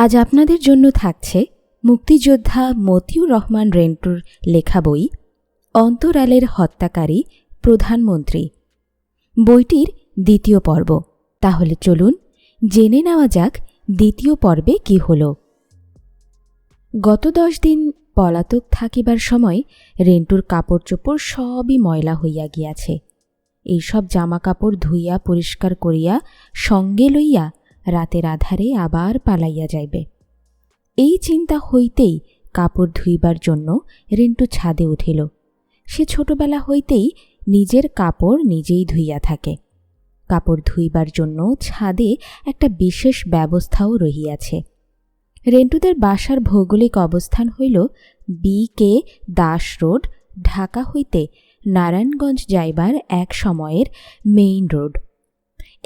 আজ আপনাদের জন্য থাকছে মুক্তিযোদ্ধা মতিউর রহমান রেন্টুর লেখা বই অন্তরালের হত্যাকারী প্রধানমন্ত্রী। বইটির দ্বিতীয় পর্ব। তাহলে চলুন জেনে নেওয়া যাক দ্বিতীয় পর্বে কি হল। গত 10 দিন পলাতক থাকিবার সময় রেন্টুর কাপড় চোপড় সবই ময়লা হইয়া গিয়াছে। এইসব জামা কাপড় ধুইয়া পরিষ্কার করিয়া সঙ্গে লইয়া রাতের আধারে আবার পালাইয়া যাইবে। এই চিন্তা হইতেই কাপড় ধুইবার জন্য রেন্টু ছাদে উঠিল। সে ছোটবেলা হইতেই নিজের কাপড় নিজেই ধুইয়া থাকে। কাপড় ধুইবার জন্য ছাদে একটা বিশেষ ব্যবস্থাও রহিয়াছে। রেন্টুদের বাসার ভৌগোলিক অবস্থান হইল BK দাস রোড, ঢাকা হইতে নারায়ণগঞ্জ যাইবার এক সময়ের মেইন রোড।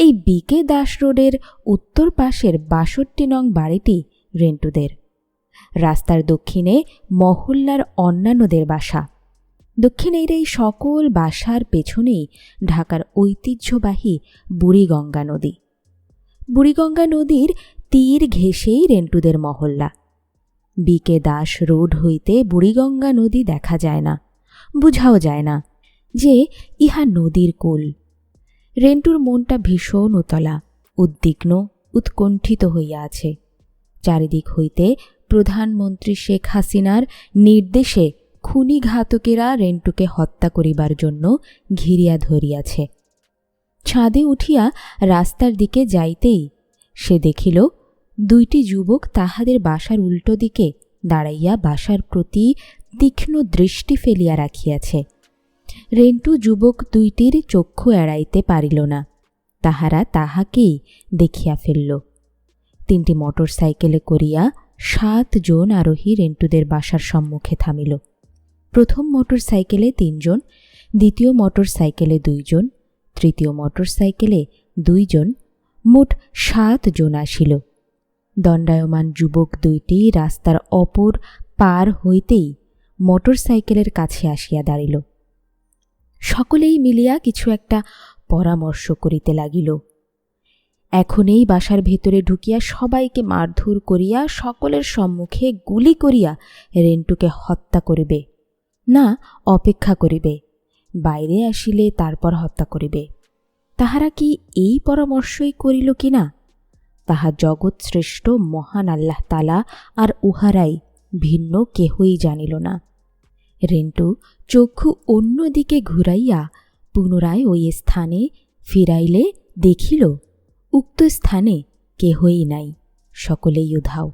এই BK দাস রোডের উত্তর পাশের 62 নং বাড়িটি রেন্টুদের। রাস্তার দক্ষিণে মহল্লার অন্যান্যদের বাসা। দক্ষিণের এই সকল বাসার পেছনেই ঢাকার ঐতিহ্যবাহী বুড়িগঙ্গা নদী। বুড়িগঙ্গা নদীর তীর ঘেঁষেই রেন্টুদের মহল্লা। BK দাস রোড হইতে বুড়িগঙ্গা নদী দেখা যায় না, বুঝাও যায় না যে ইহা নদীর কূল। রেন্টুর মনটা ভীষণ উতলা, উদ্বিগ্ন, উৎকণ্ঠিত হইয়া আছে। চারিদিক হইতে প্রধানমন্ত্রী শেখ হাসিনার নির্দেশে খুনি ঘাতকেরা রেন্টুকে হত্যা করিবার জন্য ঘিরিয়া ধরিয়াছে। ছাদে উঠিয়া রাস্তার দিকে যাইতেই সে দেখিল 2টি যুবক তাহাদের বাসার উল্টো দিকে দাঁড়াইয়া বাসার প্রতি তীক্ষ্ণ দৃষ্টি ফেলিয়া রাখিয়াছে। রেন্টু যুবক 2টির চক্ষু এড়াইতে পারিল না। তাহারা তাহাকেই দেখিয়া ফেলল। 3টি মোটর সাইকেলে করিয়া 7 জন আরোহী রেন্টুদের বাসার সম্মুখে থামিল। প্রথম মোটর সাইকেলে 3 জন, দ্বিতীয় মোটর সাইকেলে 2 জন, তৃতীয় মোটর সাইকেলে 2 জন, মোট 7 জন আসিল। দণ্ডায়মান যুবক 2টি রাস্তার অপর পার হইতেই মোটর সাইকেলের কাছে আসিয়া দাঁড়িল। সকলেই মিলিয়া কিছু একটা পরামর্শ করিতে লাগিল। এখন এই বাসার ভেতরে ঢুকিয়া সবাইকে মারধর করিয়া সকলের সম্মুখে গুলি করিয়া রেন্টুকে হত্যা করিবে, না অপেক্ষা করিবে, বাইরে আসিলে তারপর হত্যা করিবে। তাহারা কি এই পরামর্শই করিল কিনা তাহা জগৎ শ্রেষ্ঠ মহান আল্লাহ তাআলা আর উহারাই, ভিন্ন কেহই জানিল না। রেন্টু চক্ষু অন্যদিকে ঘুরাইয়া পুনরায় ওই স্থানে ফিরাইলে দেখিল উক্ত স্থানে কেহই নাই, সকলেই উধাও।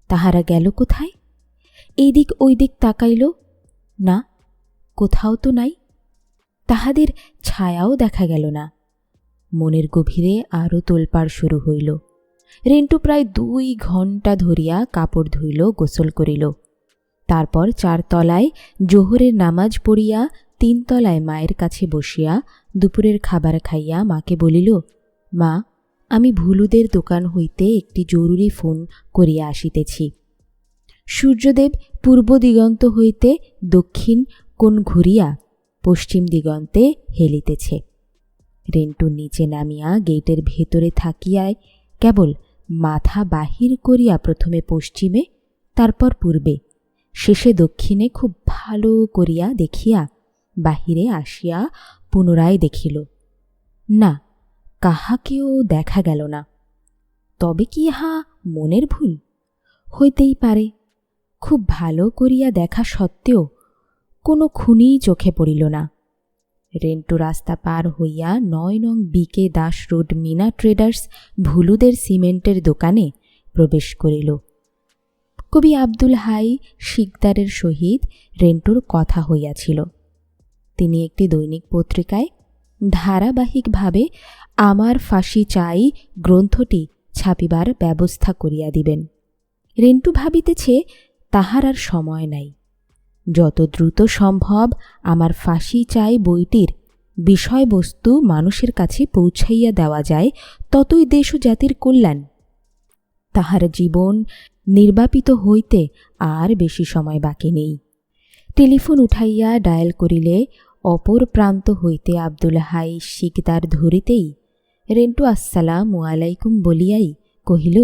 তাহারা গেল কোথায়? এইদিক ওই দিক তাকাইল, না, কোথাও তো নাই। তাহাদের ছায়াও দেখা গেল না। মনের গভীরে আরও তোলপাড় শুরু হইল। রেন্টু প্রায় 2 ঘণ্টা ধরিয়া কাপড় ধুইল, গোসল করিল। তারপর 4 তলায় জোহরের নামাজ পড়িয়া 3 তলায় মায়ের কাছে বসিয়া দুপুরের খাবার খাইয়া মাকে বলিল, মা, আমি ভুলুদের দোকান হইতে একটি জরুরি ফোন করিয়া আসিতেছি। সূর্যদেব পূর্ব দিগন্ত হইতে দক্ষিণ কোণ ঘুরিয়া পশ্চিম দিগন্তে হেলিতেছে। রেন্টু নিচে নামিয়া গেটের ভেতরে থাকিয়ায় কেবল মাথা বাহির করিয়া প্রথমে পশ্চিমে, তারপর পূর্বে, শেষে দক্ষিণে খুব ভালো করিয়া দেখিয়া বাহিরে আসিয়া পুনরায় দেখিল, না, কাহাকেও দেখা গেল না। তবে কি ইহা মনের ভুল? হইতেই পারে। খুব ভালো করিয়া দেখা সত্ত্বেও কোনো খুনি চোখে পড়িল না। রেন্টু রাস্তা পার হইয়া 9 নং BK Das road Mina traders ভুলুদের সিমেন্টের দোকানে প্রবেশ করিল। কবি আব্দুল হাই শিকদারের সহিত রেন্টুর কথা হইয়াছিল। তিনি একটি দৈনিক পত্রিকায় ধারাবাহিকভাবে আমার ফাঁসি চাই গ্রন্থটি ছাপিবার ব্যবস্থা করিয়া দিবেন। রেন্টু ভাবিতেছে তাহার আর সময় নাই। যত দ্রুত সম্ভব আমার ফাঁসি চাই বইটির বিষয়বস্তু মানুষের কাছে পৌঁছাইয়া দেওয়া যায়, ততই দেশ ও জাতির কল্যাণ। তাহার জীবন নির্বাপিত হইতে আর বেশি সময় বাকি নেই। টেলিফোন উঠাইয়া ডায়াল করিলে অপর প্রান্ত হইতে আব্দুল হাই শিকদার ধরিতেই রেন্টু আসসালামু আলাইকুম বলিয়াই কহিল,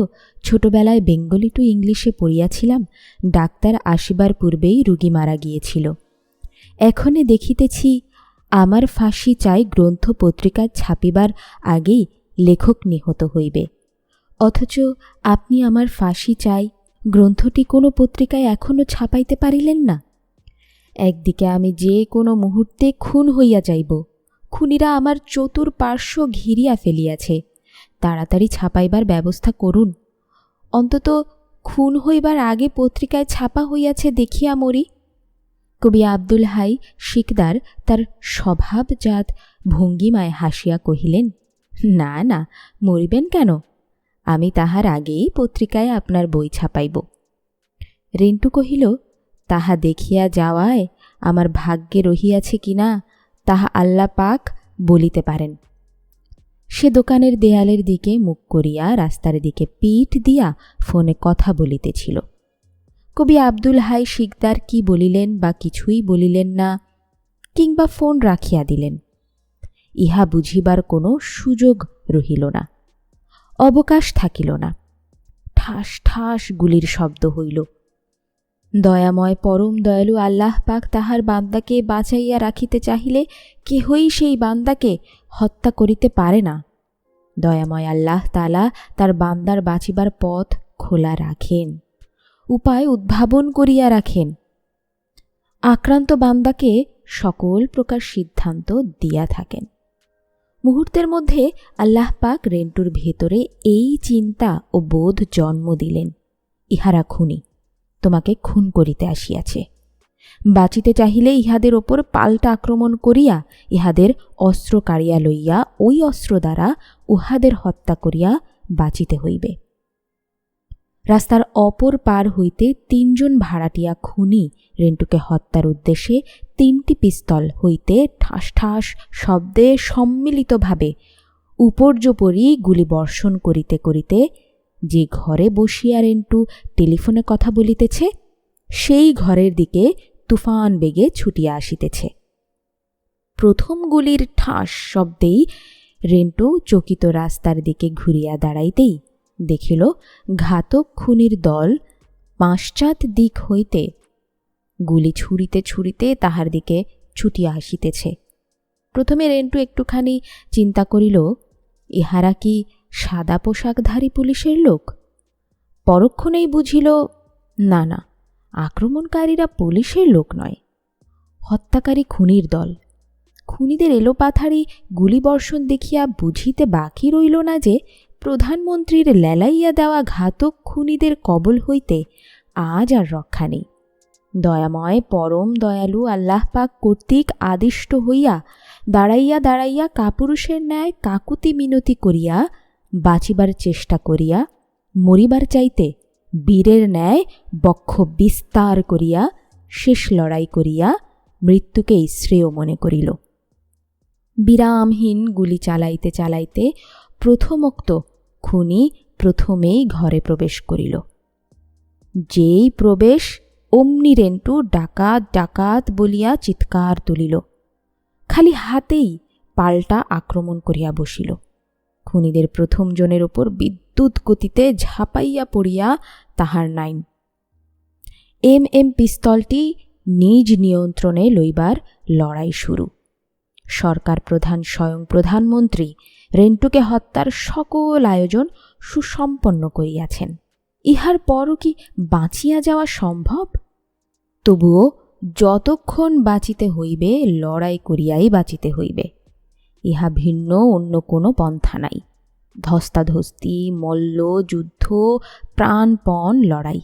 ছোটবেলায় বেঙ্গলি টু ইংলিশে পড়িয়াছিলাম, ডাক্তার আসিবার পূর্বেই রুগী মারা গিয়েছিল। এখনে দেখিতেছি আমার ফাঁসি চাই গ্রন্থ পত্রিকা ছাপিবার আগেই লেখক নিহত হইবে, অথচ আপনি আমার ফাঁসি চাই গ্রন্থটি কোনো পত্রিকায় এখনও ছাপাইতে পারিলেন না। একদিকে আমি যে কোনো মুহূর্তে খুন হইয়া যাইব, খুনিরা আমার চতুর্পার্শ্ব ঘিরিয়া ফেলিয়াছে, তাড়াতাড়ি ছাপাইবার ব্যবস্থা করুন। অন্তত খুন হইবার আগে পত্রিকায় ছাপা হইয়াছে দেখিয়া মরি। কবি আব্দুল হাই শিকদার তার স্বভাবজাত ভঙ্গিমায় হাসিয়া কহিলেন, না না, মরিবেন কেন? আমি তাহার আগেই পত্রিকায় আপনার বই ছাপাইব। রেন্টু কহিল, তাহা দেখিয়া যাওয়ায় আমার ভাগ্যে রহিয়াছে কিনা তাহা আল্লাহ পাক বলিতে পারেন। সে দোকানের দেয়ালের দিকে মুখ করিয়া রাস্তার দিকে পিঠ দিয়া ফোনে কথা বলিতেছিল। কবি আব্দুল হাই শিকদার কি বলিলেন বা কিছুই বলিলেন না, কিংবা ফোন রাখিয়া দিলেন, ইহা বুঝিবার কোনো সুযোগ রহিল না, অবকাশ থাকিল না। ঠাস ঠাস গুলির শব্দ হইল। দয়াময় পরম দয়ালু আল্লাহ পাক তাহার বান্দাকে বাঁচাইয়া রাখিতে চাহিলে কেহই সেই বান্দাকে হত্যা করিতে পারে না। দয়াময় আল্লাহ তাআলা তার বান্দার বাঁচিবার পথ খোলা রাখেন, উপায় উদ্ভাবন করিয়া রাখেন। আক্রান্ত বান্দাকে সকল প্রকার সিদ্ধান্ত দিয়া থাকেন। মুহূর্তের মধ্যে আল্লাহ পাক রেন্টুর ভেতরে এই চিন্তা ও বোধ জন্ম দিলেন, ইহারা খুনি, তোমাকে খুন করিতে আসিয়াছে। বাঁচিতে চাহিলে ইহাদের ওপর পাল্টা আক্রমণ করিয়া ইহাদের অস্ত্র কাড়িয়া লইয়া ওই অস্ত্র দ্বারা উহাদের হত্যা করিয়া বাঁচিতে হইবে। রাস্তার অপর পার হইতে ৩ জন ভাড়াটিয়া খুনি রেন্টুকে হত্যার উদ্দেশ্যে ৩টি পিস্তল হইতে ঠাস ঠাস শব্দে সম্মিলিতভাবে উপর্যুপরি গুলি বর্ষণ করিতে করিতে যে ঘরে বসিয়া রেন্টু টেলিফোনে কথা বলিতেছে সেই ঘরের দিকে তুফান বেগে ছুটিয়া আসিতেছে। প্রথম গুলির ঠাস শব্দেই রেন্টু চকিত রাস্তার দিকে ঘুরিয়া দাঁড়াইতেই দেখিল ঘাতক খুনির দল পাশ্চাৎ দিক হইতে গুলি ছুড়িতে ছুড়িতে তাহার দিকে ছুটিয়া আসিতেছে। প্রথমে রেন্টু একটুখানি চিন্তা করিল, ইহারা কি সাদা পোশাকধারী পুলিশের লোক? পরক্ষণেই বুঝিল, না না, আক্রমণকারীরা পুলিশের লোক নয়, হত্যাকারী খুনির দল। খুনিদের এলোপাথারি গুলিবর্ষণ দেখিয়া বুঝিতে বাকি রইল না যে প্রধানমন্ত্রীর লেলাইয়া দেওয়া ঘাতক খুনিদের কবল হইতে আজ আর রক্ষা নেই। দয়াময় পরম দয়ালু আল্লাহ পাক কর্তৃক আদিষ্ট হইয়া দাঁড়াইয়া দাঁড়াইয়া কাপুরুষের ন্যায় কাকুতি মিনতি করিয়া বাঁচিবার চেষ্টা করিয়া মরিবার চাইতে বীরের ন্যায় বক্ষ বিস্তার করিয়া শেষ লড়াই করিয়া মৃত্যুকেই শ্রেয় মনে করিল। বিরামহীন গুলি চালাইতে চালাইতে প্রথমোক্ত খুনি প্রথমেই ঘরে প্রবেশ করিল। যেই প্রবেশ অমনি রেন্টু ডাকাত ডাকাত বলিয়া চিৎকার তুলিল, খালি হাতেই পাল্টা আক্রমণ করিয়া বসিল। খুনিদের প্রথম জনের ওপর বিদ্যুৎ গতিতে ঝাঁপাইয়া পড়িয়া তাহার নাইন। এম পিস্তলটি নিজ নিয়ন্ত্রণে লইবার লড়াই শুরু। সরকার প্রধান স্বয়ং প্রধানমন্ত্রী রেন্টুকে হত্যার সকল আয়োজন সুসম্পন্ন করিয়াছেন। ইহার পরও কি বাঁচিয়া যাওয়া সম্ভব? তবুও যতক্ষণ বাঁচিতে হইবে লড়াই করিয়াই বাঁচিতে হইবে, ইহা ভিন্ন অন্য কোনো পন্থা নাই। ধস্তাধস্তি, মল্ল, যুদ্ধ, প্রাণপণ লড়াই,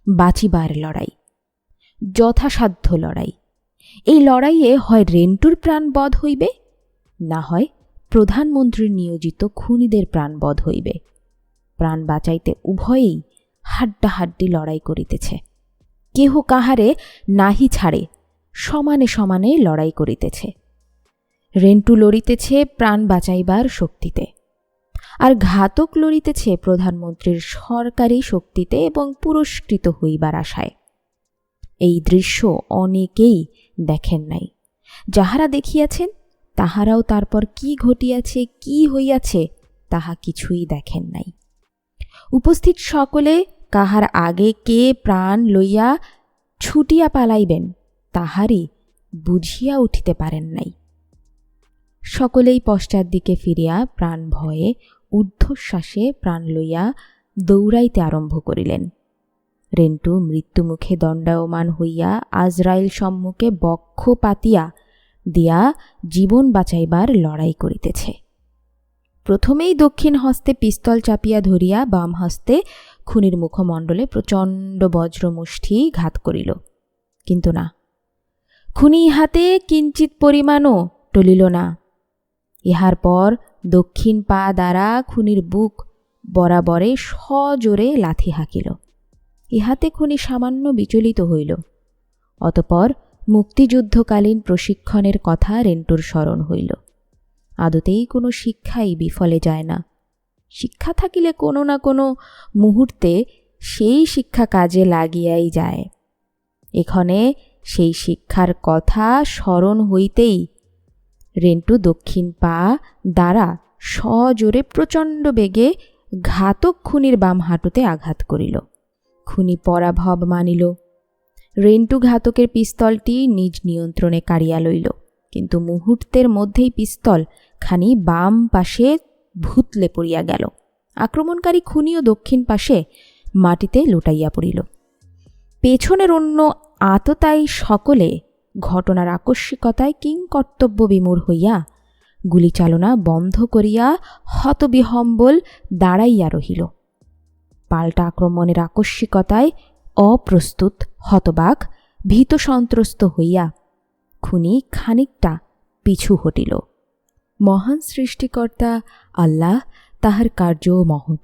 বাঁচিবার লড়াই, যথাসাধ্য লড়াই। এই লড়াইয়ে হয় রেন্টুর প্রাণবধ হইবে, না হয় প্রধানমন্ত্রীর নিয়োজিত খুনিদের প্রাণবধ হইবে। প্রাণ বাঁচাইতে উভয়েই হাড্ডাহাড্ডি লড়াই করিতেছে। কেহ কাহারে নাহি ছাড়ে সমানে সমানে লড়াই করিতেছে। রেন্টু লড়িতেছে প্রাণ বাঁচাইবার শক্তিতে, আর ঘাতক লড়িতেছে প্রধানমন্ত্রীর সরকারি শক্তিতে এবং পুরস্কৃত হইবার আশায়। এই দৃশ্য অনেকেই দেখেন নাই। যাহারা দেখিয়াছেন তাহারাও তারপর কি ঘটিয়াছে, কি হইয়াছে, তাহা কিছুই দেখেন নাই। উপস্থিত সকলে কাহার আগে কে প্রাণ লইয়া ছুটিয়া পালাইবেন তাহারই বুঝিয়া উঠিতে পারেন নাই। সকলেই পশ্চাৎ দিকে ফিরিয়া প্রাণ ভয়ে ঊর্ধ্বশ্বাসে প্রাণ লইয়া দৌড়াইতে আরম্ভ করিলেন। রেন্টু মৃত্যুমুখে দণ্ডায়মান হইয়া আজরাইল সম্মুখে বক্ষ পাতিয়া দিয়া জীবন বাঁচাইবার লড়াই করিতেছে। প্রথমেই দক্ষিণ হস্তে পিস্তল চাপিয়া ধরিয়া বাম হস্তে খুনির মুখমণ্ডলে প্রচণ্ড বজ্রমুষ্টি ঘাত করিল, কিন্তু না, খুনি ইহাতে কিঞ্চিৎ পরিমাণও টলিল না। ইহার পর দক্ষিণ পা দ্বারা খুনির বুক বরাবরে সজোরে লাথি হাঁকিল। ইহাতে খুনি সামান্য বিচলিত হইল। অতপর মুক্তিযুদ্ধকালীন প্রশিক্ষণের কথা রেন্টুর স্মরণ হইল। আদতেই কোনো শিক্ষাই বিফলে যায় না। শিক্ষা থাকিলে কোনো না কোনো মুহূর্তে সেই শিক্ষা কাজে লাগিয়াই যায়। এখানে সেই শিক্ষার কথা স্মরণ হইতেই রেন্টু দক্ষিণ পা দ্বারা সজোরে প্রচণ্ড বেগে ঘাতক খুনির বাম হাঁটুতে আঘাত করিল। খুনি পরাভব মানিল। রেন্টু ঘাতকের পিস্তলটি নিজ নিয়ন্ত্রণে কাড়িয়া লইল, কিন্তু মুহূর্তের মধ্যেই পিস্তল খানি বাম পাশে ভুতলে পড়িয়া গেল। আক্রমণকারী খুনিও দক্ষিণ পাশে মাটিতে লুটাইয়া পড়িল। পেছনের অন্য আততায়ী সকলে ঘটনার আকস্মিকতায় কিংকর্তব্য বিমূঢ় হইয়া গুলিচালনা বন্ধ করিয়া হতবিহম্বল দাঁড়াইয়া রহিল। পাল্টা আক্রমণের আকস্মিকতায় অপ্রস্তুত, হতবাক, ভীত সন্ত্রস্ত হইয়া খুনি খানিকটা পিছু হটিল। মহান সৃষ্টিকর্তা আল্লাহ, তাহার কার্য মহৎ।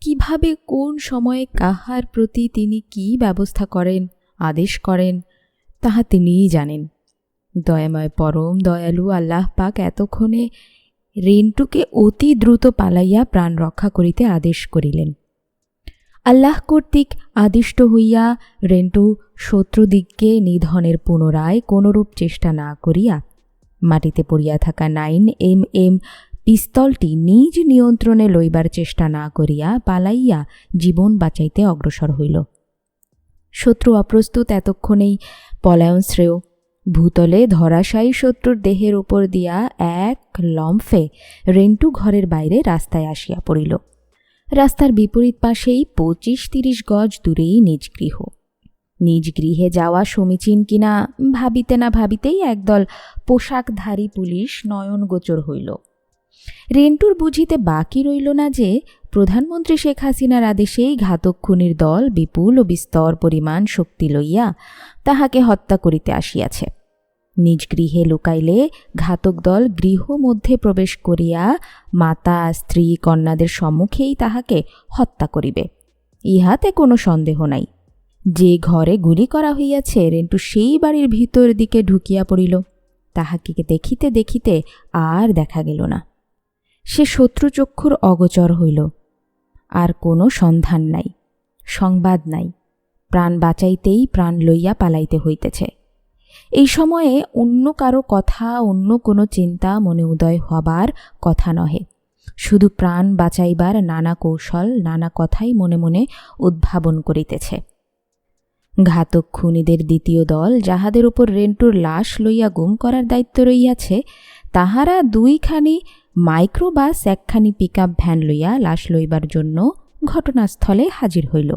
কিভাবে কোন সময়ে কাহার প্রতি তিনি কি ব্যবস্থা করেন, আদেশ করেন, তাহা তিনিই জানেন। দয়াময় পরম দয়ালু আল্লাহ পাক এতক্ষণে রেন্টুকে অতি দ্রুত পালাইয়া প্রাণ রক্ষা করিতে আদেশ করিলেন। আল্লাহ কর্তৃক আদিষ্ট হইয়া রেন্টু শত্রুদিগকে নিধনের পুনরায় কোনরূপ চেষ্টা না করিয়া মাটিতে পড়িয়া থাকা 9mm পিস্তলটি নিজ নিয়ন্ত্রণে লইবার চেষ্টা না করিয়া পালাইয়া জীবন বাঁচাইতে অগ্রসর হইল। শত্রু অপ্রস্তুত এতক্ষণেই পলায়ন শ্রেয়। ভূতলে ধরাশায়ী শত্রুর দেহের উপর দিয়া এক লম্ফে রেন্টু ঘরের বাইরে রাস্তায় আসিয়া পড়িল। রাস্তার বিপরীত পাশেই 25-30 গজ দূরেই নিজ গৃহ। নিজ গৃহে যাওয়া সমীচীন কিনা ভাবিতে না ভাবিতেই একদল পোশাকধারী পুলিশ নয়নগোচর হইল। রেন্টুর বুঝিতে বাকি রইল না যে প্রধানমন্ত্রী শেখ হাসিনার আদেশেই ঘাতক খুনির দল বিপুল ও বিস্তর পরিমাণ শক্তি লইয়া তাহাকে হত্যা করিতে আসিয়াছে। নিজ গৃহে লুকাইলে ঘাতক দল গৃহ মধ্যে প্রবেশ করিয়া মাতা, স্ত্রী, কন্যাদের সম্মুখেই তাহাকে হত্যা করিবে, ইহাতে কোনো সন্দেহ নাই। যে ঘরে গুলি করা হইয়াছে রেন্টু সেই বাড়ির ভিতর দিকে ঢুকিয়া পড়িল। তাহাকে দেখিতে দেখিতে আর দেখা গেল না। সে শত্রুচক্ষুর অগোচর হইল। আর কোনো সন্ধান নাই, সংবাদ নাই। প্রাণ বাঁচাইতেই প্রাণ লইয়া পালাইতে হইতেছে। এই সময়ে অন্য কারো কথা, অন্য কোনো চিন্তা মনে উদয় হবার কথা নহে। শুধু প্রাণ বাঁচাইবার নানা কৌশল, নানা কথাই মনে মনে উদ্ভাবন করিতেছে। ঘাতক খুনিদের দ্বিতীয় দল, যাহাদের উপর রেন্টুর লাশ লইয়া গুম করার দায়িত্ব রইয়াছে, তাহারা 2খানি মাইক্রোবাস, 1খানি পিকআপ ভ্যান লইয়া লাশ লইবার জন্য ঘটনাস্থলে হাজির হইল।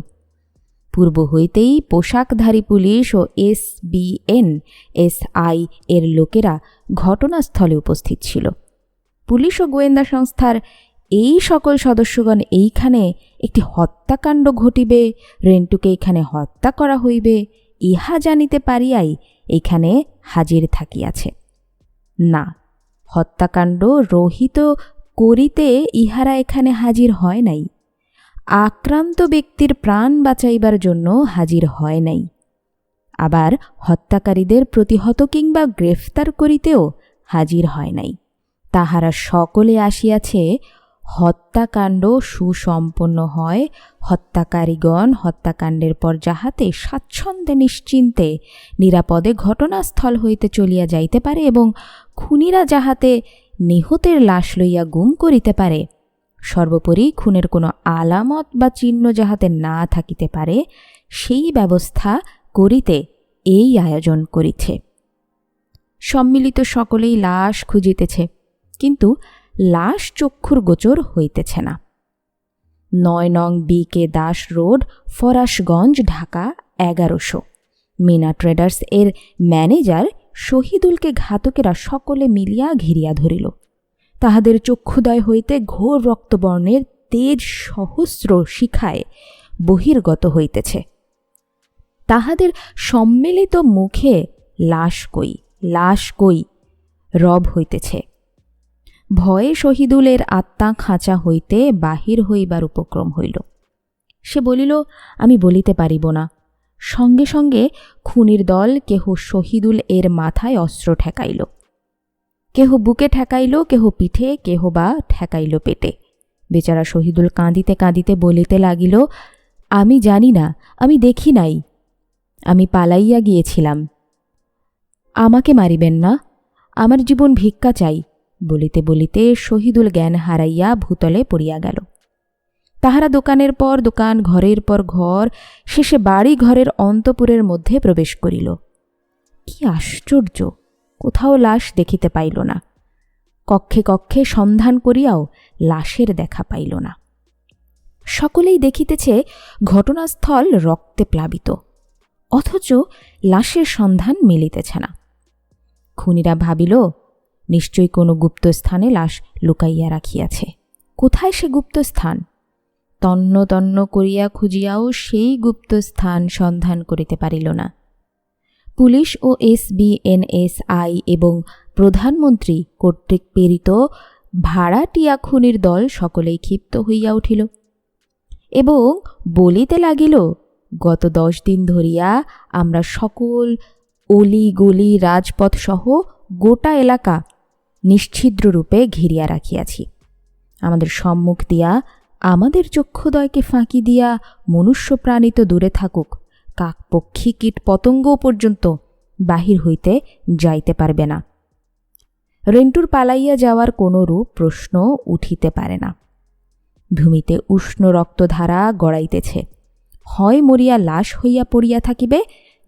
পূর্ব হইতেই পোশাকধারী পুলিশ ও SBN-SI এর লোকেরা ঘটনাস্থলে উপস্থিত ছিল। পুলিশ ও গোয়েন্দা সংস্থার এই সকল সদস্যগণ এইখানে একটি হত্যাকাণ্ড ঘটিবে, রেন্টুকে এইখানে হত্যা করা হইবে, ইহা জানিতে পারিয়াই এইখানে হাজির থাকিয়াছে। না, হত্যাকাণ্ড রহিত করিতে ইহারা এখানে হাজির হয় নাই। আক্রান্ত ব্যক্তির প্রাণ বাঁচাইবার জন্য হাজির হয় নাই। আবার হত্যাকারীদের প্রতিহত কিংবা গ্রেফতার করিতেও হাজির হয় নাই। তাহারা সকলে আসিয়াছে হত্যাকাণ্ড সুসম্পন্ন হয়, হত্যাকারীগণ হত্যাকাণ্ডের পর যাহাতে স্বাচ্ছন্দ্যে নিশ্চিন্তে নিরাপদে ঘটনাস্থল হইতে চলিয়া যাইতে পারে এবং খুনিরা যাহাতে নিহতের লাশ লইয়া গুম করিতে পারে, সর্বোপরি খুনের কোনো আলামত বা চিহ্ন যাহাতে না থাকিতে পারে সেই ব্যবস্থা করিতে এই আয়োজন করিছে। সম্মিলিত সকলেই লাশ খুঁজিতেছে, কিন্তু লাশ চক্ষুর গোচর হইতেছে না। 9 নং BK Das road, Farashganj, Dhaka 1100। Mina traders এর ম্যানেজার শহীদুলকে ঘাতকেরা সকলে মিলিয়া ঘিরিয়া ধরিল। তাহাদের চক্ষুদয় হইতে ঘোর রক্তবর্ণের তেজ সহস্র শিখায় বহির্গত হইতেছে। তাহাদের সম্মিলিত মুখে লাশ কই, লাশ কই রব হইতেছে। ভয়ে শহীদুলের আত্মা খাঁচা হইতে বাহির হইবার উপক্রম হইল। সে বলিল, আমি বলিতে পারিব না। সঙ্গে সঙ্গে খুনির দল কেহ শহীদুল এর মাথায় অস্ত্র ঠেকাইল, কেহ বুকে ঠেকাইল, কেহ পিঠে, কেহ বা ঠেকাইল পেটে। বেচারা শহীদুল কাঁদিতে কাঁদিতে বলিতে লাগিল, আমি জানি না, আমি দেখি নাই, আমি পালাইয়া গিয়েছিলাম, আমাকে মারিবেন না, আমার জীবন ভিক্ষা চাই। বলিতে বলিতে শহীদুল জ্ঞান হারাইয়া ভূতলে পড়িয়া গেল। তাহারা দোকানের পর দোকান, ঘরের পর ঘর, শেষে বাড়ি ঘরের অন্তপুরের মধ্যে প্রবেশ করিল। কি আশ্চর্য! কোথাও লাশ দেখিতে পাইল না। কক্ষে কক্ষে সন্ধান করিয়াও লাশের দেখা পাইল না। সকলেই দেখিতেছে ঘটনাস্থল রক্তে প্লাবিত, অথচ লাশের সন্ধান মিলিতেছে না। খুনিরা ভাবিল, নিশ্চয়ই কোনো গুপ্তস্থানে লাশ লুকাইয়া রাখিয়াছে। কোথায় সে গুপ্তস্থান? তন্ন তন্ন করিয়া খুঁজিয়াও সেই গুপ্তস্থান সন্ধান করিতে পারিল না। পুলিশ ও SBNSI এবং প্রধানমন্ত্রী কর্তৃক প্রেরিত ভাড়াটিয়া খুনির দল সকলেই ক্ষিপ্ত হইয়া উঠিল এবং বলিতে লাগিল, গত 10 দিন ধরিয়া আমরা সকল অলি গলি রাজপথ সহ গোটা এলাকা নিশ্ছিদ্ররূপে ঘিরিয়া রাখিয়াছি। আমাদের সম্মুখ দিয়া, আমাদের চক্ষুদয়কে ফাঁকি দিয়া মনুষ্য প্রাণী তো দূরে থাকুক, কাক পক্ষী কীট পতঙ্গ পর্যন্ত বাহির হইতে যাইতে পারবে না। রেন্টুর পালাইয়া যাওয়ার কোনো রূপ প্রশ্ন উঠিতে পারে না। ভূমিতে উষ্ণ রক্তধারা গড়াইতেছে। হয় মরিয়া লাশ হইয়া পড়িয়া থাকিবে,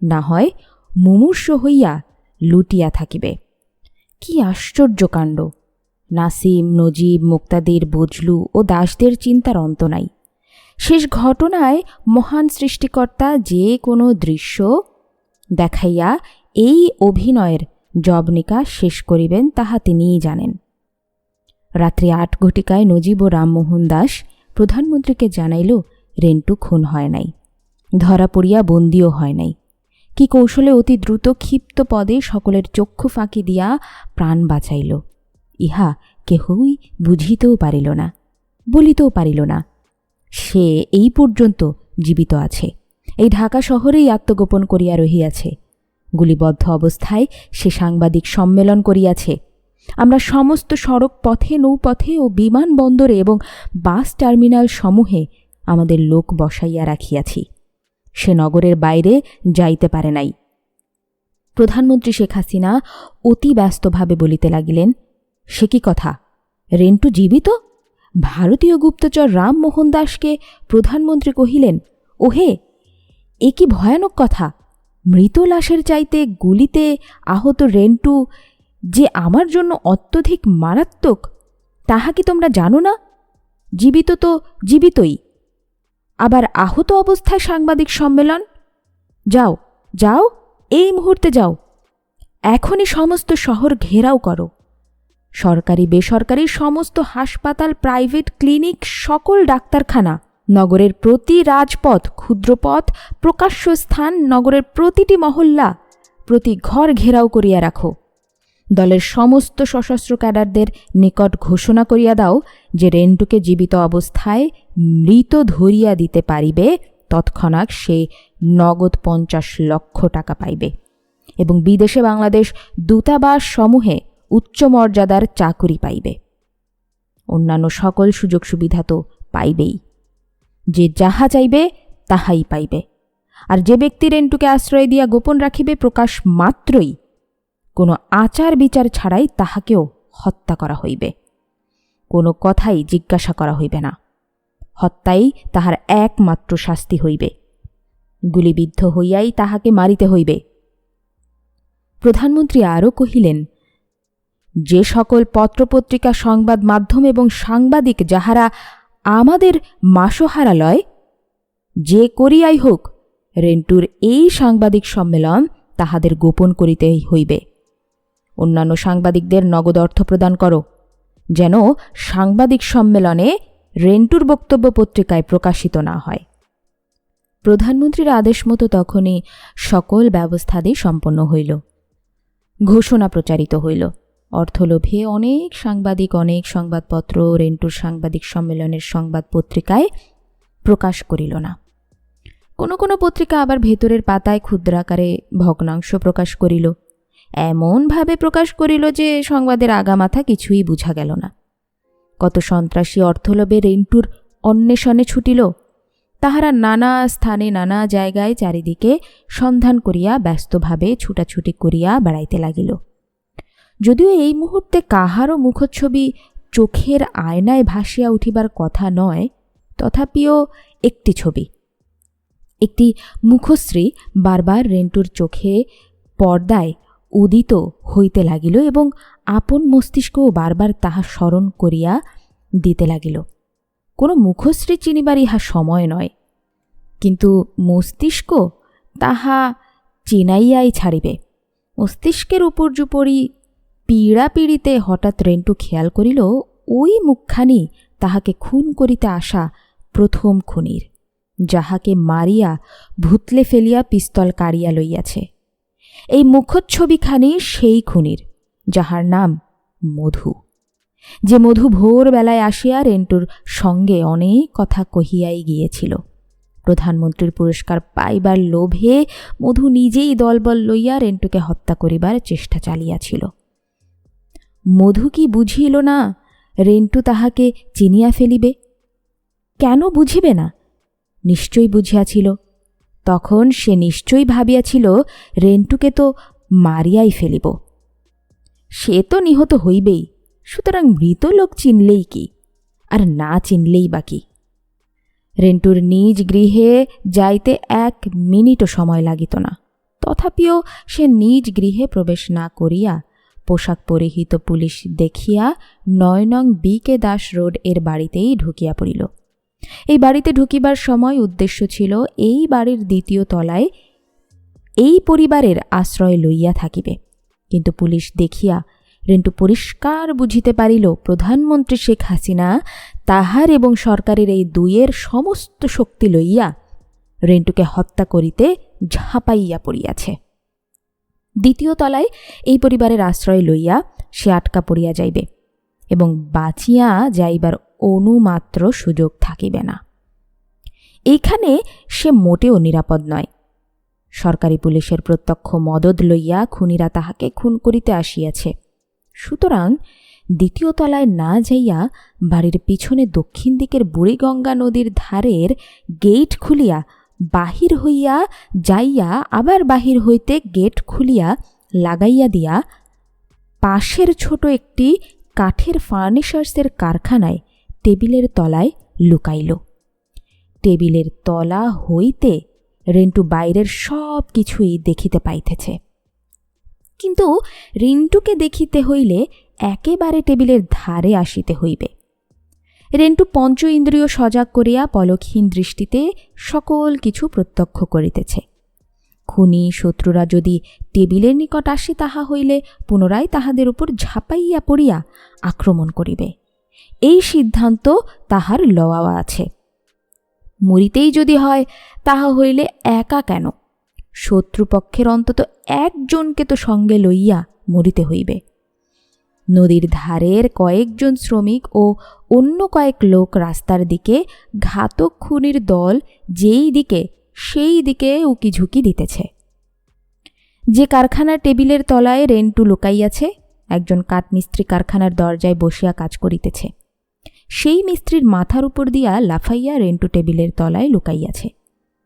না হয় মুমূর্ষ হইয়া লুটিয়া থাকিবে। কি আশ্চর্য কাণ্ড! নাসিম, নজিব, মুক্তাদির, বজলু ও দাসদের চিন্তার অন্ত নাই। শেষ ঘটনায় মহান সৃষ্টিকর্তা যে কোনো দৃশ্য দেখাইয়া এই অভিনয়ের জবনিকা শেষ করিবেন তাহা তিনিই জানেন। রাত্রি 8 ঘটিকায় নজিব ও রামমোহন দাস প্রধানমন্ত্রীকে জানাইল, রেন্টু খুন হয় নাই, ধরা পড়িয়া বন্দিও হয় নাই। কি কৌশলে অতি দ্রুত ক্ষিপ্ত পদে সকলের চক্ষু ফাঁকি দিয়া প্রাণ বাঁচাইল, ইহা কেহই বুঝিতেও পারিল না, বলিতেও পারিল না। সে এই পর্যন্ত জীবিত আছে, এই ঢাকা শহরেই আত্মগোপন করিয়া রহিয়াছে। গুলিবদ্ধ অবস্থায় সে সাংবাদিক সম্মেলন করিয়াছে। আমরা সমস্ত সড়ক পথে, নৌপথে ও বিমানবন্দরে এবং বাস টার্মিনাল সমূহে আমাদের লোক বসাইয়া রাখিয়াছি। সে নগরের বাইরে যাইতে পারে নাই। প্রধানমন্ত্রী শেখ হাসিনা অতি ব্যস্তভাবে বলিতে লাগিলেন, সে কি কথা, রেন্টু জীবিত? ভারতীয় গুপ্তচর রামমোহন দাসকে প্রধানমন্ত্রী কহিলেন, ওহে, এ কি ভয়ানক কথা! মৃত লাশের চাইতে গুলিতে আহত রেন্টু যে আমার জন্য অত্যধিক মারাত্মক, তাহা কি তোমরা জানো না? জীবিত তো জীবিতই, আবার আহত অবস্থায় সাংবাদিক সম্মেলন! যাও যাও, এই মুহূর্তে যাও, এখনই সমস্ত শহর ঘেরাও করো। সরকারি বেসরকারি সমস্ত হাসপাতাল, প্রাইভেট ক্লিনিক, সকল ডাক্তারখানা, নগরের প্রতি রাজপথ, ক্ষুদ্রপথ, প্রকাশ্য স্থান, নগরের প্রতিটি মহল্লা, প্রতি ঘর ঘেরাও করিয়া রাখো। দলের সমস্ত সশস্ত্র ক্যাডারদের নিকট ঘোষণা করিয়া দাও যে রেন্টুকে জীবিত অবস্থায় মৃত ধরিয়া দিতে পারিবে, তৎক্ষণাৎ সে নগদ 50 লক্ষ টাকা পাইবে এবং বিদেশে বাংলাদেশ দূতাবাস সমূহে উচ্চ মর্যাদার চাকুরি পাইবে। অন্যান্য সকল সুযোগ সুবিধা তো পাইবেই। যে যাহা চাইবে তাহাই পাইবে। আর যে ব্যক্তি রেন্টুকে আশ্রয় দিয়া গোপন রাখিবে, প্রকাশ মাত্রই কোনো আচার বিচার ছাড়াই তাহাকেও হত্যা করা হইবে। কোনো কথাই জিজ্ঞাসা করা হইবে না। হত্যাই তাহার একমাত্র শাস্তি হইবে। গুলিবিদ্ধ হইয়াই তাহাকে মারিতে হইবে। প্রধানমন্ত্রী আরও কহিলেন, যে সকল পত্রপত্রিকা, সংবাদ মাধ্যম এবং সাংবাদিক যাহারা আমাদের মাসোহারা লয়, যে করিয়াই হোক রেন্টুর এই সাংবাদিক সম্মেলন তাহাদের গোপন করিতেই হইবে। অন্যান্য সাংবাদিকদের নগদ অর্থ প্রদান করো, যেন সাংবাদিক সম্মেলনে রেন্টুর বক্তব্য পত্রিকায় প্রকাশিত না হয়। প্রধানমন্ত্রীর আদেশ মতো তখনই সকল ব্যবস্থাদি সম্পন্ন হইল। ঘোষণা প্রচারিত হইল। অর্থলোভে অনেক সাংবাদিক অনেক সংবাদপত্র রেন্টুর সাংবাদিক সম্মেলনের সংবাদ পত্রিকায় প্রকাশ করিল না। কোনো কোনো পত্রিকা আবার ভেতরের পাতায় ক্ষুদ্রাকারে ভগ্নাংশ প্রকাশ করিল। এমনভাবে প্রকাশ করিল যে সংবাদের আগামাথা কিছুই বুঝা গেল না। কত সন্ত্রাসী অর্থলোভে রেন্টুর অন্বেষণে ছুটিল। তাহারা নানা স্থানে নানা জায়গায় চারিদিকে সন্ধান করিয়া ব্যস্তভাবে ছুটাছুটি করিয়া বেড়াইতে লাগিল। যদিও এই মুহূর্তে কাহারও মুখচ্ছবি চোখের আয়নায় ভাসিয়া উঠিবার কথা নয়, তথাপিও একটি ছবি, একটি মুখশ্রী বারবার রেন্টুর চোখে পর্দায় উদিত হইতে লাগিল এবং আপন মস্তিষ্কও বারবার তাহা স্মরণ করিয়া দিতে লাগিল। কোনো মুখশ্রী চিনিবার ইহা সময় নয়, কিন্তু মস্তিষ্ক তাহা চিনাইয়াই ছাড়িবে। মস্তিষ্কের উপর্যুপরি পীড়াপিড়িতে হঠাৎ রেন্টু খেয়াল করিল ওই মুখখানি তাহাকে খুন করিতে আসা প্রথম খুনির, যাহাকে মারিয়া ভুতলে ফেলিয়া পিস্তল কাড়িয়া লইয়াছে। এই মুখচ্ছবিখানি সেই খুনির, যাহার নাম মধু, যে মধু ভোরবেলায় আসিয়া রেন্টুর সঙ্গে অনেক কথা কহিয়াই গিয়েছিল। প্রধানমন্ত্রীর পুরস্কার পাইবার লোভে মধু নিজেই দলবল লইয়া রেন্টুকে হত্যা করিবার চেষ্টা চালিয়াছিল। মধু কি বুঝিল না রেন্টু তাহাকে চিনিয়া ফেলিবে? কেন বুঝিবে না? নিশ্চয়ই বুঝিয়াছিল। তখন সে নিশ্চয়ই ভাবিয়াছিল রেন্টুকে তো মারিয়াই ফেলিব। সে তো নিহত হইবেই, সুতরাং মৃত লোক চিনলেই কি, আর না চিনলেই বা কি। রেন্টুর নিজ গৃহে যাইতে 1 মিনিটও সময় লাগিত না। তথাপিও সে নিজ গৃহে প্রবেশ না করিয়া পোশাক পরিহিত পুলিশ দেখিয়া 9 নং বি.কে. দাস রোড এর বাড়িতেই ঢুকিয়া পড়িল। এই বাড়িতে ঢুকিবার সময় উদ্দেশ্য ছিল এই বাড়ির 2য় তলায় এই পরিবারের আশ্রয় লইয়া থাকিবে। কিন্তু পুলিশ দেখিয়া রেন্টু পরিষ্কার বুঝিতে পারিল প্রধানমন্ত্রী শেখ হাসিনা তাহার এবং সরকারের এই দুইয়ের সমস্ত শক্তি লইয়া রেন্টুকে হত্যা করিতে ঝাঁপাইয়া পড়িয়াছে। 2য় তলায় এই পরিবারের আশ্রয় লইয়া সে আটকা পড়িয়া যাইবে এবং বাঁচিয়া যাইবার অনুমাত্র সুযোগ থাকিবে না। এইখানে সে মোটেও নিরাপদ নয়। সরকারি পুলিশের প্রত্যক্ষ মদদ লইয়া খুনিরা তাহাকে খুন করিতে আসিয়াছে। সুতরাং 2য় তলায় না যাইয়া বাড়ির পিছনে দক্ষিণ দিকের বুড়িগঙ্গা নদীর ধারের গেট খুলিয়া বাহির হইয়া যাইয়া আবার বাহির হইতে গেট খুলিয়া লাগাইয়া দিয়া পাশের ছোট একটি কাঠের ফার্নিচার্সের কারখানায় টেবিলের তলায় লুকাইল। টেবিলের তলা হইতে রেন্টু বাইরের সব কিছুই দেখিতে পাইতেছে। কিন্তু রিন্টুকে দেখিতে হইলে একেবারে টেবিলের ধারে আসিতে হইবে। রেন্টু পঞ্চ ইন্দ্রিয় সজাগ করিয়া পলকহীন দৃষ্টিতে সকল কিছু প্রত্যক্ষ করিতেছে। খুনি শত্রুরা যদি টেবিলের নিকট আসে তাহা হইলে পুনরায় তাহাদের উপর ঝাঁপাইয়া পড়িয়া আক্রমণ করিবে, এই সিদ্ধান্ত তাহার লওয়া আছে। মরিতেই যদি হয় তাহা হইলে একা কেন, শত্রুপক্ষের অন্তত একজনকে তো সঙ্গে লইয়া মরিতে হইবে। নদীর ধারের কয়েকজন শ্রমিক ও অন্য কয়েক লোক রাস্তার দিকে ঘাতক খুনির দল যেই দিকে সেই দিকে উকিঝুঁকি দিতেছে। যে কারখানার টেবিলের তলায় রেন্টু লুকাইয়াছে, একজন কাঠমিস্ত্রি কারখানার দরজায় বসিয়া কাজ করিতেছে। সেই মিস্ত্রির মাথার উপর দিয়া লাফাইয়া রেন্টু টেবিলের তলায় লুকাইয়াছে।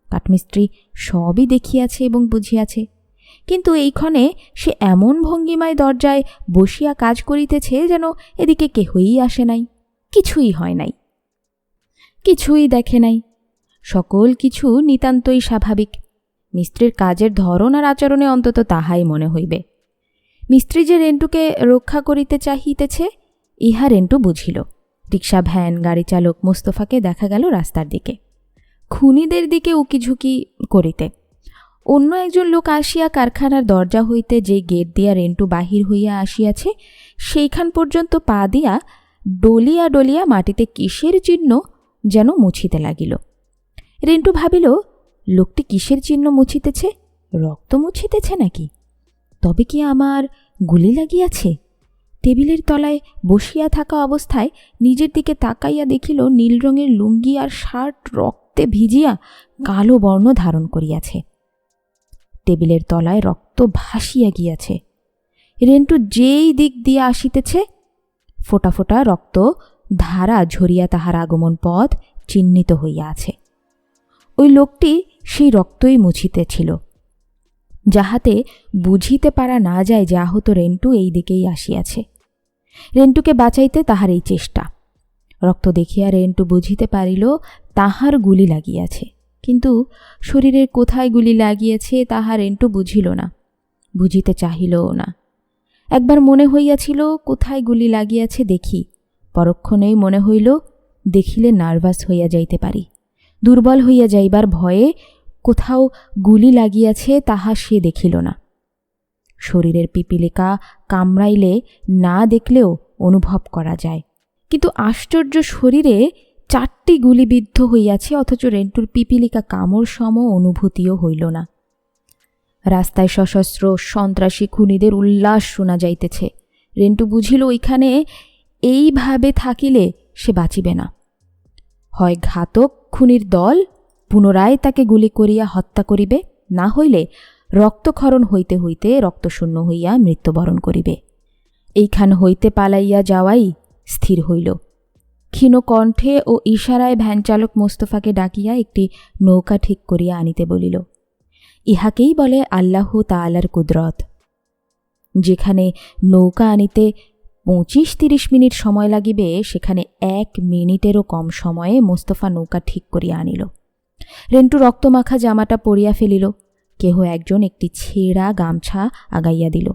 কাঠমিস্ত্রি সবই দেখিয়াছে এবং বুঝিয়াছে, কিন্তু এইক্ষণে সে এমন ভঙ্গিমায় দরজায় বসিয়া কাজ করিতেছে যেন এদিকে কেহই আসে নাই। কিছুই হয় নাই, কিছুই দেখে নাই। সকল কিছু নিতান্তই স্বাভাবিক। মিস্ত্রির কাজের ধরন আর আচরণে অন্তত তাহাই মনে হইবে। মিস্ত্রি যে রেন্টুকে রক্ষা করিতে চাহিতেছে ইহা রেন্টু বুঝিল। রিক্সা, ভ্যান, গাড়ি চালক মোস্তফাকে দেখা গেল রাস্তার দিকে, খুনিদের দিকে উকিঝুঁকি করিতে। অন্য একজন লোক আসিয়া কারখানার দরজা হইতে যে গেট দিয়া রেন্টু বাহির হইয়া আসিয়াছে সেইখান পর্যন্ত পা দিয়া ডলিয়া ডলিয়া মাটিতে কিসের চিহ্ন যেন মুছিতে লাগিল। রেন্টু ভাবিল, লোকটি কিসের চিহ্ন মুছিতেছে? রক্ত মুছিতেছে নাকি? তবে কি আমার গুলি লাগিয়াছে? টেবিলের তলায় বসিয়া থাকা অবস্থায় নিজের দিকে তাকাইয়া দেখিল নীল রঙের লুঙ্গি আর শার্ট রক্তে ভিজিয়া কালো বর্ণ ধারণ করিয়াছে। টেবিলের তলায় রক্ত ভাসিয়া গিয়াছে। রেন্টু যেই দিক দিয়া আসিতেছে ফোঁটা ফোঁটা রক্ত ধারা ঝরিয়া তাহার আগমন পথ চিহ্নিত হইয়া আছে। ওই লোকটি সেই রক্তই মুছিতেছিল, যাহাতে বুঝিতে পারা না যায় যে আহত রেন্টু এই দিকেই আসিয়াছে। রেন্টুকে বাঁচাইতে তাহার এই চেষ্টা। রক্ত দেখিয়া রেন্টু বুঝিতে পারিল তাহার গুলি লাগিয়াছে, কিন্তু শরীরের কোথায় গুলি লাগিয়েছে তাহা রেন্টু বুঝিল না, বুঝিতে চাহিলও না। একবার মনে হইয়াছিল কোথায় গুলি লাগিয়াছে দেখি, পরক্ষণেই মনে হইল দেখিলে নার্ভাস হইয়া যাইতে পারি, দুর্বল হইয়া যাইবার ভয়ে কোথাও গুলি লাগিয়াছে তাহা সে দেখিল না। শরীরের পিপিলিকা কামড়াইলে না দেখলেও অনুভব করা যায়, কিন্তু আশ্চর্য, শরীরে 4টি গুলিবিদ্ধ হইয়াছে, অথচ রেন্টুর পিপিলিকা কামড় সম অনুভূতিও হইল না। রাস্তায় সশস্ত্র সন্ত্রাসী খুনিদের উল্লাস শোনা যাইতেছে। রেন্টু বুঝিল ওইখানে এইভাবে থাকিলে সে বাঁচিবে না। হয় ঘাতক খুনির দল পুনরায় তাকে গুলি করিয়া হত্যা করিবে, না হইলে রক্তক্ষরণ হইতে হইতে রক্তশূন্য হইয়া মৃত্যুবরণ করিবে। এইখান হইতে পালাইয়া যাওয়াই স্থির হইল। ক্ষীণ কণ্ঠে ও ইশারায় ভ্যানচালক মোস্তফাকে ডাকিয়া একটি নৌকা ঠিক করিয়া আনিতে বলিল। ইহাকেই বলে আল্লাহ তাআলার কুদরত। যেখানে নৌকা আনিতে 25-30 মিনিট সময় লাগিবে, সেখানে 1 মিনিটেরও কম সময়ে মোস্তফা নৌকা ঠিক করিয়া আনিল। রেন্টু রক্তমাখা জামাটা পরিয়া ফেলিল। কেহ একজন একটি ছেঁড়া গামছা আগাইয়া দিল।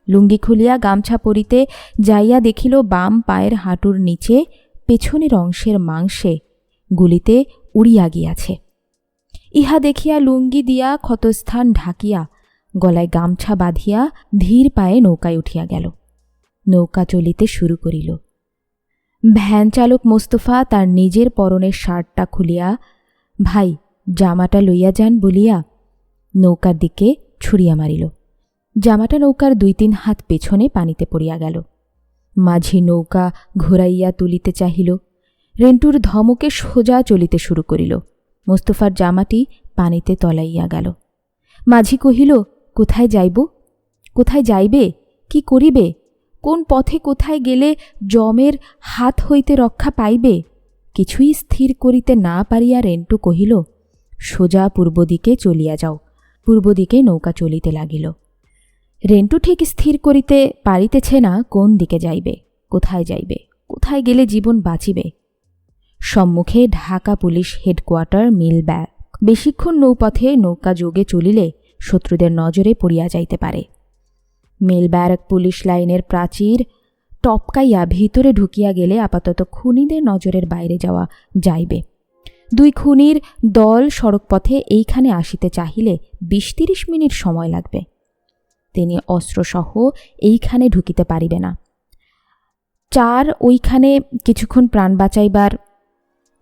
লুঙ্গি খুলিয়া গামছা পরিতে যাইয়া দেখিল বাম পায়ের হাঁটুর নিচে পেছনের অংশের মাংসে গুলিতে উড়িয়া গিয়াছে। ইহা দেখিয়া লুঙ্গি দিয়া ক্ষতস্থান ঢাকিয়া গলায় গামছা বাঁধিয়া ধীর পায়ে নৌকায় উঠিয়া গেল। নৌকা চলিতে শুরু করিল। ভ্যান চালক মোস্তফা তার নিজের পরনের শার্টটা খুলিয়া ভাই জামাটা লইয়া যান বলিয়া নৌকার দিকে ছুড়িয়া মারিল। জামাটা নৌকার 2-3 হাত পেছনে পানিতে পড়িয়া গেল। মাঝি নৌকা ঘোরাইয়া তুলিতে চাহিল। রেন্টুর ধমকে সোজা চলিতে শুরু করিল। মোস্তফার জামাটি পানিতে তলাইয়া গেল। মাঝি কহিল, কোথায় যাইব? কোথায় যাইবে? কি করিবে? কোন পথে কোথায় গেলে জমের হাত হইতে রক্ষা পাইবে? কিছুই স্থির করিতে না পারিয়া রেন্টু কহিল, সোজা পূর্ব দিকে চলিয়া যাও। পূর্ব দিকে নৌকা চলিতে লাগিল। রেন্টু ঠিক স্থির করিতে পারিতেছে না কোন দিকে যাইবে, কোথায় যাইবে, কোথায় গেলে জীবন বাঁচিবে। সম্মুখে ঢাকা পুলিশ হেডকোয়ার্টার মিলব্যাগ। বেশিক্ষণ নৌপথে নৌকা যোগে চলিলে শত্রুদের নজরে পড়িয়া যাইতে পারে। মিলব্যারাক পুলিশ লাইনের প্রাচীর টপকাইয়া ভিতরে ঢুকিয়া গেলে আপাতত খুনিদের নজরের বাইরে যাওয়া যাইবে। 2 খুনির দল সড়কপথে এইখানে আসিতে চাহিলে 20-30 মিনিট সময় লাগবে। তিনি অস্ত্রসহ এইখানে ঢুকিতে পারিবে না। 4 ওইখানে কিছুক্ষণ প্রাণ বাঁচাইবার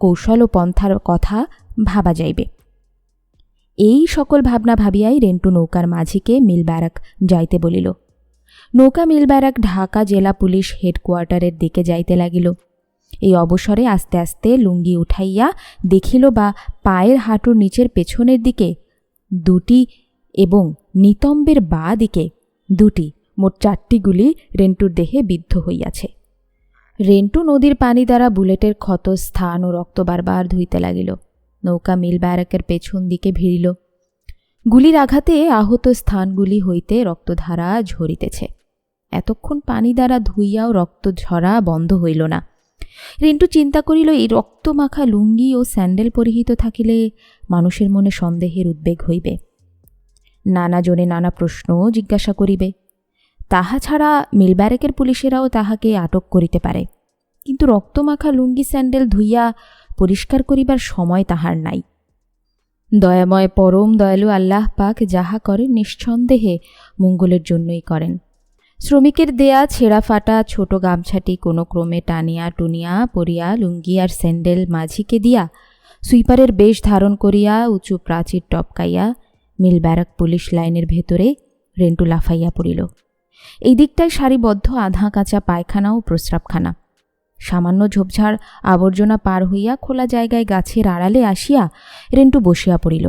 কৌশল ও পন্থার কথা ভাবা যাইবে। এই সকল ভাবনা ভাবিয়াই রেন্টু নৌকার মাঝিকে মিলব্যারাক যাইতে বলিল। নৌকা মিলব্যারাক ঢাকা জেলা পুলিশ হেডকোয়ার্টারের দিকে যাইতে লাগিল। এই অবসরে আস্তে আস্তে লুঙ্গি উঠাইয়া দেখিল বা পায়ের হাঁটুর নিচের পেছনের দিকে 2টি এবং নিতম্বের বাঁ দিকে 2টি, মোট 4টি গুলি রেন্টুর দেহে বিদ্ধ হইয়াছে। রেন্টু নদীর পানি দ্বারা বুলেটের ক্ষত স্থান ও রক্ত বারবার ধুইতে লাগিল। নৌকা মিলব্যারাকের পেছন দিকে ভিড়িল। গুলির আঘাতে আহত স্থানগুলি হইতে রক্তধারা ঝরিতেছে। এতক্ষণ পানি দ্বারা ধুইয়াও রক্ত ঝরা বন্ধ হইল না। রেন্টু চিন্তা করিল, এই রক্তমাখা লুঙ্গি ও স্যান্ডেল পরিহিত থাকিলে মানুষের মনে সন্দেহের উদ্বেগ হইবে, নানা জনে নানা প্রশ্ন জিজ্ঞাসা করিবে। তাহা ছাড়া মিলব্যারেকের পুলিশেরাও তাহাকে আটক করিতে পারে, কিন্তু রক্তমাখা লুঙ্গি স্যান্ডেল ধুইয়া পরিষ্কার করিবার সময় তাহার নাই। দয়াময় পরম দয়ালু আল্লাহ পাক যাহা করেন নিঃসন্দেহে মঙ্গলের জন্যই করেন। শ্রমিকের দেয়া ছেঁড়া ফাটা ছোট গামছাটি কোনো ক্রমে টানিয়া টুনিয়া পরিয়া লুঙ্গি আর স্যান্ডেল মাঝিকে দিয়া সুইপারের বেশ ধারণ করিয়া উঁচু প্রাচীর টপকাইয়া মিলব্যারাক পুলিশ লাইনের ভেতরে রেন্টু লাফাইয়া পড়িল। এই দিকটায় সারিবদ্ধ আধা কাঁচা পায়খানা ও প্রস্রাবখানা। সামান্য ঝোপঝাড় আবর্জনা পার হইয়া খোলা জায়গায় গাছের আড়ালে আসিয়া রেন্টু বসিয়া পড়িল।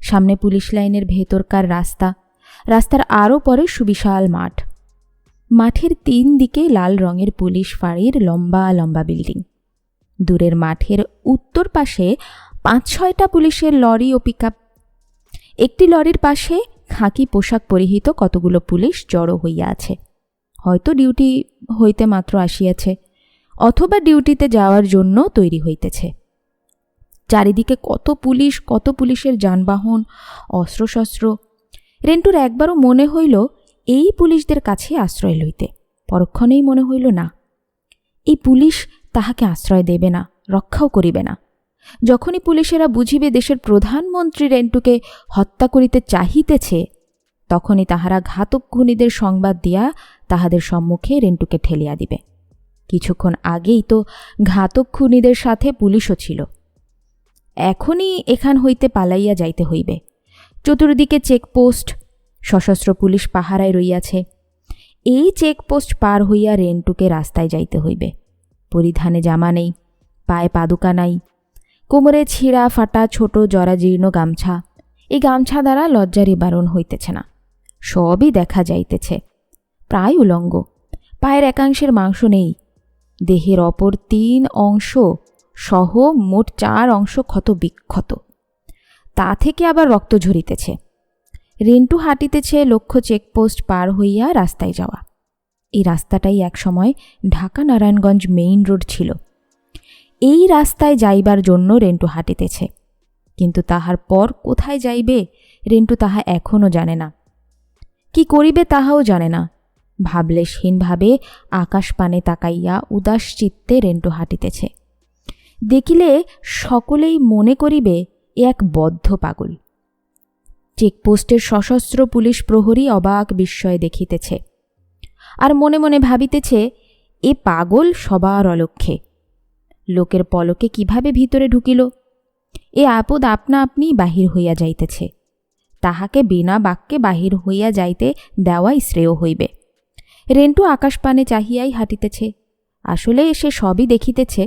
সামনে পুলিশ লাইনের ভেতরকার রাস্তা, রাস্তার আরও পরে সুবিশাল মাঠ। মাঠের 3 দিকে লাল রঙের পুলিশ ফাঁড়ির লম্বা লম্বা বিল্ডিং। দূরের মাঠের উত্তর পাশে 5-6টা পুলিশের লরি ও পিকআপ। একটি লরির পাশে খাকি পোশাক পরিহিত কতগুলো পুলিশ জড়ো হইয়া আছে। হয়তো ডিউটি হইতে মাত্র আসিয়াছে, অথবা ডিউটিতে যাওয়ার জন্য তৈরি হইতেছে। চারিদিকে কত পুলিশের যানবাহন, অস্ত্রশস্ত্র। রেন্টুর একবারও মনে হইল এই পুলিশদের কাছে আশ্রয় লইতে, পরক্ষণেই মনে হইল না, এই পুলিশ তাহাকে আশ্রয় দেবে না, রক্ষাও করিবে না। যখনই পুলিশেরা বুঝিবে দেশের প্রধানমন্ত্রী রেন্টুকে হত্যা করিতে চাহিতেছে, তখনই তাহারা ঘাতক খুনিদের সংবাদ দিয়া তাহাদের সম্মুখে রেন্টুকে ঠেলিয়া দিবে। কিছুক্ষণ আগেই তো ঘাতক খুনিদের সাথে পুলিশও ছিল। এখনই এখান হইতে পালাইয়া যাইতে হইবে। চতুর্দিকে চেকপোস্ট, সশস্ত্র পুলিশ পাহারায় রইয়াছে। এই চেকপোস্ট পার হইয়া রেন্টুকে রাস্তায় যাইতে হইবে। পরিধানে জামা নেই, পায়ে পাদুকা নাই, কোমরে ছিঁড়া ফাটা ছোট জরাজীর্ণ গামছা। এই গামছা দ্বারা লজ্জা নিবারণ হইতেছে না, সবই দেখা যাইতেছে। প্রায় উলঙ্গ, পায়ের একাংশের মাংস নেই। দেহের অপর 3 অংশ সহ মোট 4 অংশ ক্ষত বিক্ষত, তা থেকে আবার রক্ত ঝরিতেছে। রেন্টু হাঁটিতেছে লক্ষ্য চেকপোস্ট পার হইয়া রাস্তায় যাওয়া। এই রাস্তাটাই একসময় ঢাকা নারায়ণগঞ্জ মেইন রোড ছিল। এই রাস্তায় যাইবার জন্য রেন্টু হাঁটিতেছে, কিন্তু তাহার পর কোথায় যাইবে রেন্টু তাহা এখনও জানে না। কি করিবে তাহাও জানে না। ভাবলেশহীনভাবে আকাশ পানে তাকাইয়া উদাস চিত্তে রেন্টু হাঁটিতেছে। দেখিলে সকলেই মনে করিবে এ এক বদ্ধ পাগল। চেকপোস্টের সশস্ত্র পুলিশ প্রহরী অবাক বিস্ময়ে দেখিতেছে, আর মনে মনে ভাবিতেছে, এ পাগল সবার অলক্ষ্যে। লোকের পলকে কিভাবে ভিতরে ঢুকিল? এ আপদ আপনা আপনি বাহির হইয়া যাইতেছে। তাহাকে বিনা বাক্যে বাহির হইয়া যাইতে দেওয়াই শ্রেয় হইবে। রেন্টু আকাশপানে চাহিয়াই হাঁটিতেছে। আসলে সে সবই দেখিতেছে।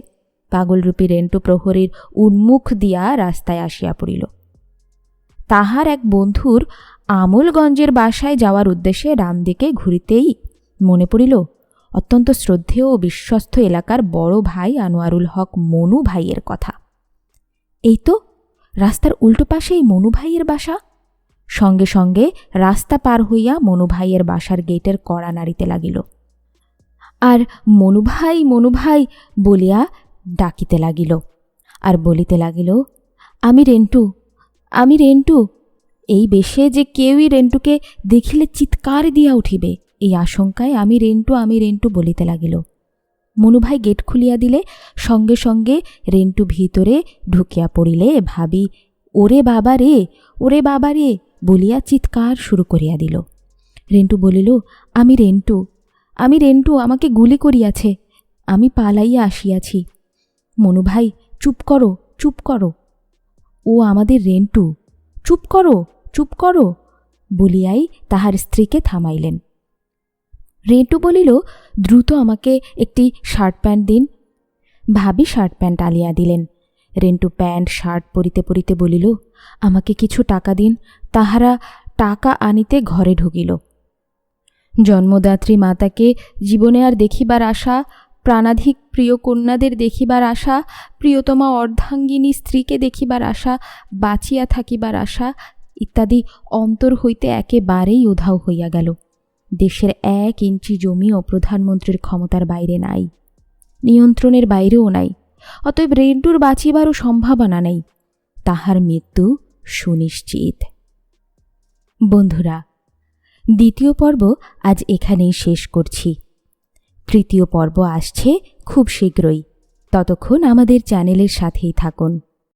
পাগলরূপী রেন্টু প্রহরীর উন্মুখ দিয়া রাস্তায় আসিয়া পড়িল। তাহার এক বন্ধুর আমলগঞ্জের বাসায় যাওয়ার উদ্দেশ্যে ডান দিকে ঘুরিতেই মনে পড়িল অত্যন্ত শ্রদ্ধেয় ও বিশ্বস্ত এলাকার বড় ভাই আনোয়ারুল হক মনু ভাইয়ের কথা। এই তো রাস্তার উল্টো পাশেই মনু ভাইয়ের বাসা। সঙ্গে সঙ্গে রাস্তা পার হইয়া মনু ভাইয়ের বাসার গেটের কড়া নাড়িতে লাগিল, আর মনু ভাই বলিয়া ডাকিতে লাগিল, আর বলিতে লাগিল, আমি রেন্টু। এই বেশে যে কেউই রেন্টুকে দেখিলে চিৎকার দিয়া উঠিবে, এই আশঙ্কায় আমি রেন্টু বলিতে লাগিল। মনু ভাই গেট খুলিয়া দিলে সঙ্গে সঙ্গে রেন্টু ভিতরে ঢুকিয়া পড়িলে ভাবি, ওরে বাবা রে বলিয়া চিৎকার শুরু করিয়া দিল। রেন্টু বলিল, আমি রেন্টু, আমাকে গুলি করিয়াছে, আমি পালাইয়া আসিয়াছি। মনু ভাই, চুপ করো, ও আমাদের রেন্টু, চুপ করো বলিয়াই তাহার স্ত্রীকে থামাইলেন। রেন্টু বলিল, দ্রুত আমাকে একটি শার্ট প্যান্ট দিন। ভাবি শার্ট প্যান্ট আলিয়া দিলেন। রেন্টু প্যান্ট শার্ট পরিতে পরিতে বলিল, আমাকে কিছু টাকা দিন। তাহারা টাকা আনিতে ঘরে ঢুকিল। জন্মদাত্রী মাতাকে জীবনে আর দেখিবার আশা, প্রাণাধিক প্রিয় কন্যাদের দেখিবার আশা, প্রিয়তমা অর্ধাঙ্গিনী স্ত্রীকে দেখিবার আশা, বাঁচিয়া থাকিবার আশা ইত্যাদি অন্তর হইতে একেবারেই উধাও হইয়া গেল। দেশের 1 ইঞ্চি জমিও প্রধানমন্ত্রীর ক্ষমতার বাইরে নাই। নিয়ন্ত্রণের বাইরেও নাই। অতএব রেন্টুর বাঁচিবারও সম্ভাবনা নেই। তাহার মৃত্যু সুনিশ্চিত। বন্ধুরা, দ্বিতীয় পর্ব আজ এখানেই শেষ করছি। তৃতীয় পর্ব আসছে খুব শীঘ্রই। ততক্ষণ আমাদের চ্যানেলের সাথেই থাকুন।